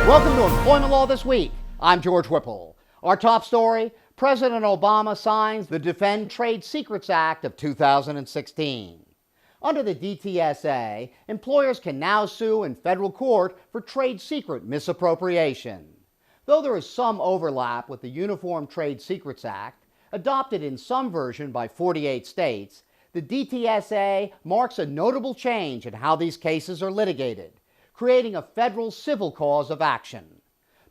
Welcome to Employment Law This Week. I'm George Whipple. Our top story, President Obama signs the Defend Trade Secrets Act of 2016. Under the DTSA, employers can now sue in federal court for trade secret misappropriation. Though there is some overlap with the Uniform Trade Secrets Act, adopted in some version by 48 states, the DTSA marks a notable change in how these cases are litigated, creating a federal civil cause of action.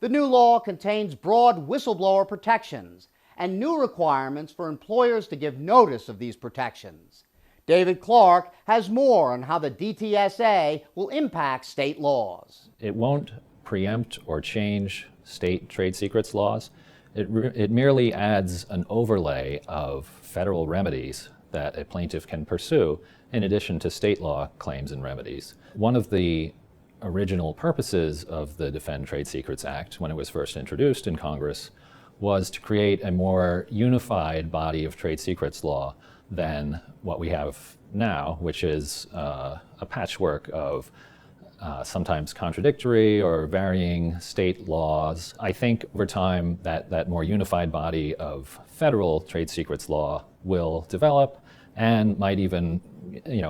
The new law contains broad whistleblower protections and new requirements for employers to give notice of these protections. David Clark has more on how the DTSA will impact state laws. It won't preempt or change state trade secrets laws. It merely adds an overlay of federal remedies that a plaintiff can pursue in addition to state law claims and remedies. One of the original purposes of the Defend Trade Secrets Act, when it was first introduced in Congress, was to create a more unified body of trade secrets law than what we have now, which is a patchwork of sometimes contradictory or varying state laws. I think over time that more unified body of federal trade secrets law will develop and might even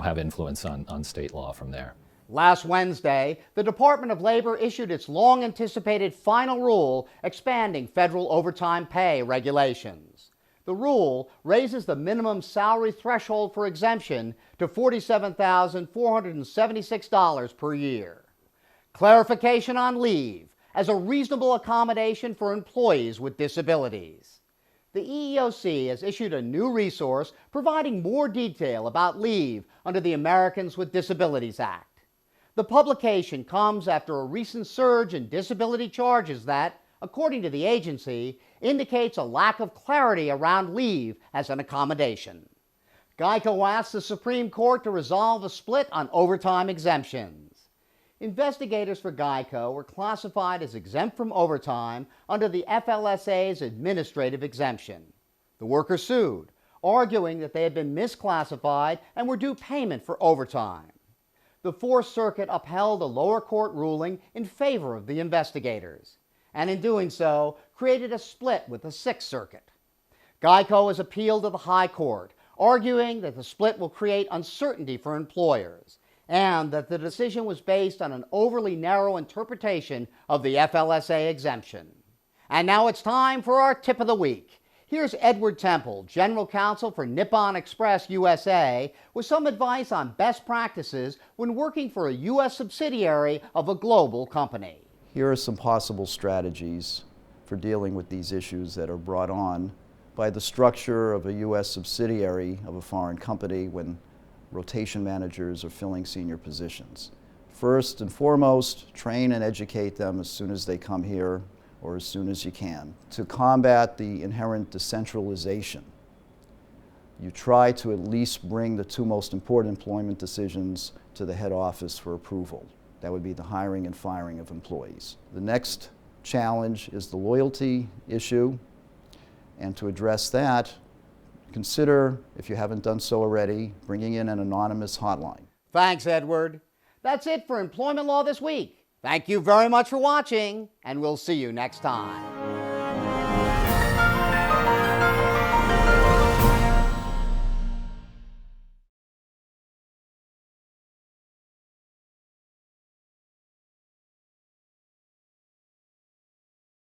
have influence on state law from there. Last Wednesday, the Department of Labor issued its long-anticipated final rule expanding federal overtime pay regulations. The rule raises the minimum salary threshold for exemption to $47,476 per year. Clarification on leave as a reasonable accommodation for employees with disabilities. The EEOC has issued a new resource providing more detail about leave under the Americans with Disabilities Act. The publication comes after a recent surge in disability charges that, according to the agency, indicates a lack of clarity around leave as an accommodation. Geico asked the Supreme Court to resolve a split on overtime exemptions. Investigators for Geico were classified as exempt from overtime under the FLSA's administrative exemption. The workers sued, arguing that they had been misclassified and were due payment for overtime. The Fourth Circuit upheld a lower court ruling in favor of the investigators, and in doing so, created a split with the Sixth Circuit. Geico has appealed to the High Court, arguing that the split will create uncertainty for employers, and that the decision was based on an overly narrow interpretation of the FLSA exemption. And now it's time for our tip of the week. Here's Edward Temple, General Counsel for Nippon Express USA, with some advice on best practices when working for a U.S. subsidiary of a global company. Here are some possible strategies for dealing with these issues that are brought on by the structure of a U.S. subsidiary of a foreign company when rotation managers are filling senior positions. First and foremost, train and educate them as soon as they come here, or as soon as you can. To combat the inherent decentralization, you try to at least bring the two most important employment decisions to the head office for approval. That would be the hiring and firing of employees. The next challenge is the loyalty issue, and to address that, consider, if you haven't done so already, bringing in an anonymous hotline. Thanks, Edward. That's it for Employment Law This Week. Thank you very much for watching, and we'll see you next time.